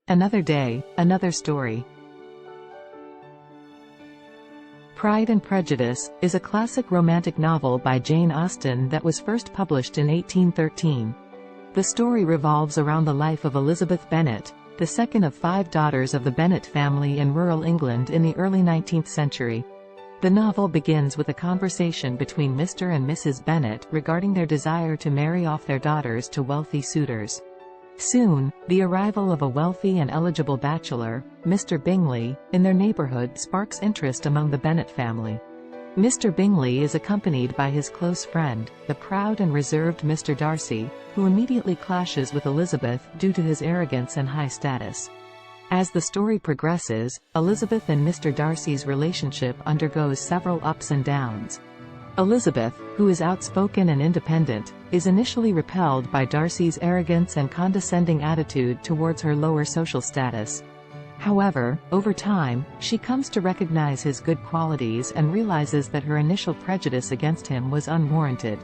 Another day, another story. Pride and Prejudice is a classic romantic novel by Jane Austen that was first published in 1813. The story revolves around the life of Elizabeth Bennet, the second of 5 daughters of the Bennet family in rural England in the early 19th century. The novel begins with a conversation between Mr. and Mrs. Bennet regarding their desire to marry off their daughters to wealthy suitors. Soon, the arrival of a wealthy and eligible bachelor, Mr. Bingley, in their neighborhood sparks interest among the Bennet family. Mr. Bingley is accompanied by his close friend, the proud and reserved Mr. Darcy, who immediately clashes with Elizabeth due to his arrogance and high status. As the story progresses, Elizabeth and Mr. Darcy's relationship undergoes several ups and downs. Elizabeth, who is outspoken and independent, is initially repelled by Darcy's arrogance and condescending attitude towards her lower social status. However, over time, she comes to recognize his good qualities and realizes that her initial prejudice against him was unwarranted.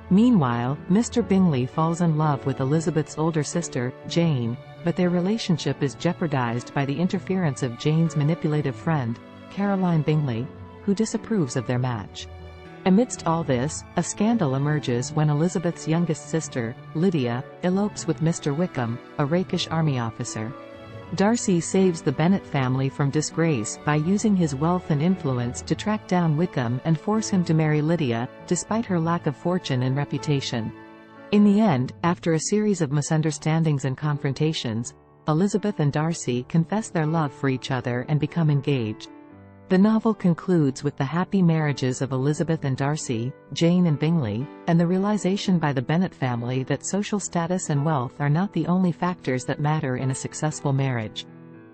Meanwhile, Mr. Bingley falls in love with Elizabeth's older sister, Jane, but their relationship is jeopardized by the interference of Jane's manipulative friend, Caroline Bingley, who disapproves of their match. Amidst all this, a scandal emerges when Elizabeth's youngest sister, Lydia, elopes with Mr. Wickham, a rakish army officer. Darcy saves the Bennet family from disgrace by using his wealth and influence to track down Wickham and force him to marry Lydia, despite her lack of fortune and reputation. In the end, after a series of misunderstandings and confrontations, Elizabeth and Darcy confess their love for each other and become engaged. The novel concludes with the happy marriages of Elizabeth and Darcy, Jane and Bingley, and the realization by the Bennet family that social status and wealth are not the only factors that matter in a successful marriage.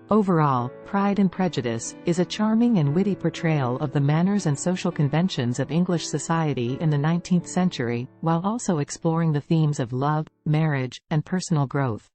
Overall, Pride and Prejudice is a charming and witty portrayal of the manners and social conventions of English society in the 19th century, while also exploring the themes of love, marriage, and personal growth.